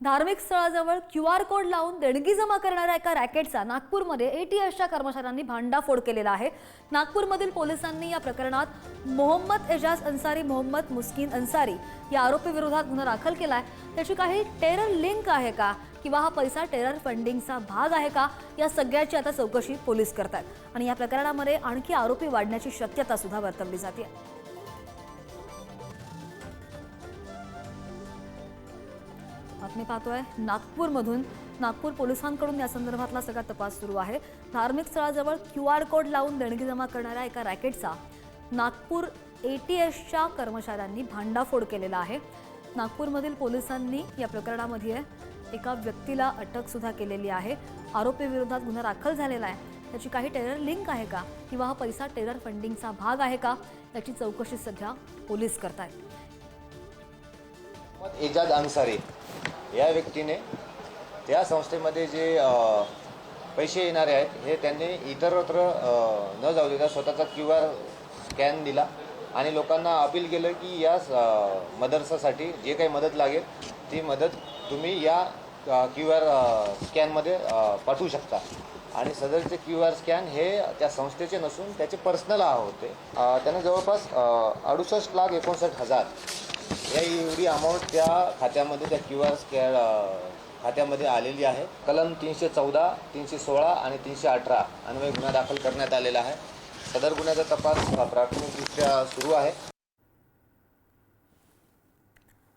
धार्मिक स्थळाजवळ QR code लावून देणगी जमा करणाऱ्या एका रॅकेटचा नागपूरमध्ये ATSच्या कर्मचाऱ्यांनी भांडाफोड केलेला आहे। नागपूरमधील पोलिसांनी या प्रकरणात मोहम्मद एजाज अन्सारी, मोहम्मद मुस्किन अन्सारी या आरोपी विरोधात गुन्हा दाखल केलाय। त्याची काही टेरर लिंक आहे का किंवा हा पैसा टेरर फंडिंगचा भाग आहे का, या सगळ्याची आता चौकशी पोलीस करतात आणि या प्रकरणामध्ये आणखी आरोपी वाढण्याची शक्यता सुद्धा वर्तवली जाते। बातमी पाहतोय नागपूरमधून। नागपूर पोलिसांकडून या संदर्भातला सगळा तपास सुरू आहे। धार्मिक स्थळाजवळ QR कोड लावून देणगी जमा करणाऱ्या एका रॅकेटचा नागपूर ATSच्या कर्मचाऱ्यांनी भांडाफोड केलेला आहे। नागपूरमधील पोलिसांनी या प्रकरणामध्ये एका व्यक्तीला अटक सुद्धा केलेली आहे। आरोपी विरोधात गुन्हा दाखल झालेला आहे। त्याची काही टेरर लिंक आहे का किंवा हा पैसा टेरर फंडिंगचा भाग आहे का, याची चौकशी सध्या पोलीस करतायत। एजाज अन्सारी या व्यक्तीने त्या संस्थेमध्ये जे पैसे येणारे आहेत हे त्यांनी इतरत्र न जाऊ देता स्वतःचा QR स्कॅन दिला आणि लोकांना अपील केलं की या मदरसासाठी जे काही मदत लागेल ती मदत तुम्ही या QR स्कॅनमध्ये पाठवू शकता। आणि सदरचे QR स्कॅन हे त्या संस्थेचे नसून त्याचे पर्सनल होते। त्याने जवळपास 68,59,000 या एवढी अमाऊंट त्या खात्यामध्ये, त्या QR स्कॅन खात्यामध्ये आलेली आहे। कलम 314, 316 आणि 318 अन्वये गुन्हा दाखल करण्यात आलेला आहे। सदर गुन्ह्याचा तपास प्राथमिकदृष्ट्या सुरू आहे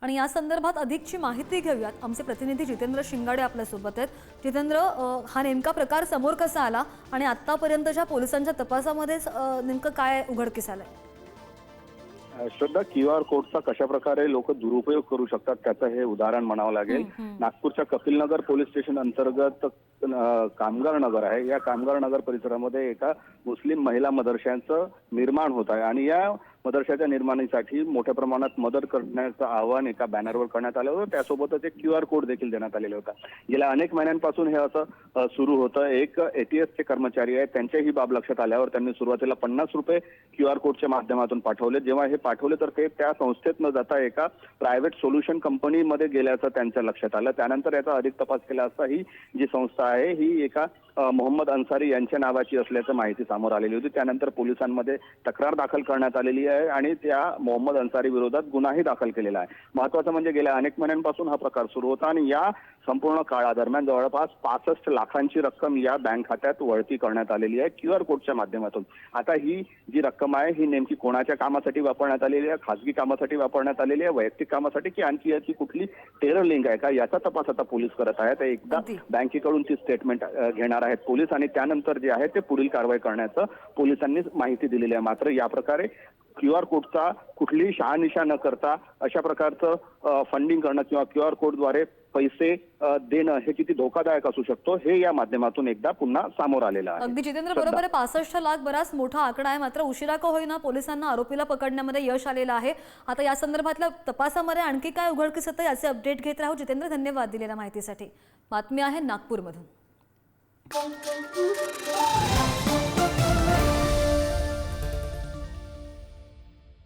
आणि या संदर्भात अधिकची माहिती घेऊयात। आमचे प्रतिनिधी जितेंद्र शिंगाडे आपल्या सोबत आहेत। जितेंद्र, हा नेमका प्रकार समोर कसा आला आणि आतापर्यंतच्या पोलिसांच्या तपासामध्ये नेमकं काय उघडकीस आलंय? श्रद्धा, QR कोडचा कशा प्रकारे लोक दुरुपयोग करू शकतात त्याचं हे उदाहरण म्हणावं लागेल। नागपूरच्या कपिलनगर पोलीस स्टेशन अंतर्गत कामगार नगर आहे। या कामगार नगर परिसरामध्ये एका मुस्लिम महिला मदरशाचं निर्माण होत आहे आणि या मदरशाच्या निर्माणासाठी मोठ्या प्रमाणात मदत करण्याचं आवाहन एका बॅनरवर करण्यात आलं होतं। त्यासोबतच एक QR कोड देखील देण्यात आलेला होता। गेल्या अनेक महिन्यांपासून हे असं सुरू होतं। एक ATSचे कर्मचारी आहेत, त्यांच्या ही बाब लक्षात आल्यावर त्यांनी सुरुवातीला 50 रुपये QR कोडच्या माध्यमातून पाठवले। जेव्हा हे पाठवले तर ते त्या संस्थेत न जाता एका प्रायव्हेट सोल्युशन कंपनीमध्ये गेल्याचं त्यांच्या लक्षात आलं। त्यानंतर याचा अधिक तपास केला असता ही जी संस्था आहे ही एका मोहम्मद अन्सारी यांच्या नावाची असल्याचं माहिती समोर आलेली होती। त्यानंतर पोलिसांमध्ये तक्रार दाखल करण्यात आलेली आहे आणि त्या मोहम्मद अन्सारी विरोधात गुन्हाही दाखल केलेला आहे। महत्त्वाचं म्हणजे गेल्या अनेक महिन्यांपासून हा प्रकार सुरू होता आणि या संपूर्ण काळादरम्यान जवळपास 65 लाखांची रक्कम या बँक खात्यात वळती करण्यात आलेली आहे QR कोडच्या माध्यमातून। आता ही जी रक्कम आहे ही नेमकी कोणाच्या कामासाठी वापरण्यात आलेली आहे, खासगी कामासाठी वापरण्यात आलेली आहे, वैयक्तिक कामासाठी, की आणखी याची कुठली टेरर लिंक आहे का, याचा तपास आता पोलीस करत आहेत। एकदा बँकेकडून ती स्टेटमेंट घेणार आहेत पोलीस आणि त्यानंतर जे आहे ते पुढील कारवाई करण्याचं पोलिसांनी माहिती दिलेली आहे। मात्र या प्रकारे QR कोडचा कुठलीही शहानिशा न करता अशा प्रकारचं फंडिंग करणं किंवा QR कोडद्वारे पैसे देणं हे किती धोकादायक असू शकतो हे या माध्यमातून एकदा पुन्हा समोर आलेलं आहे। अगदी जितेंद्र, बरोबर आहे। 65 लाख बराच मोठा आकडा आहे, मात्र उशिरा का होईना पोलिसांना आरोपीला पकडण्यामध्ये यश आलेलं आहे। आता या संदर्भातल्या तपासामध्ये आणखी काय उघडकीस येतं याचे अपडेट घेत राहू। जितेंद्र, धन्यवाद दिलेल्या माहितीसाठी। बातमी आहे नागपूरमधून।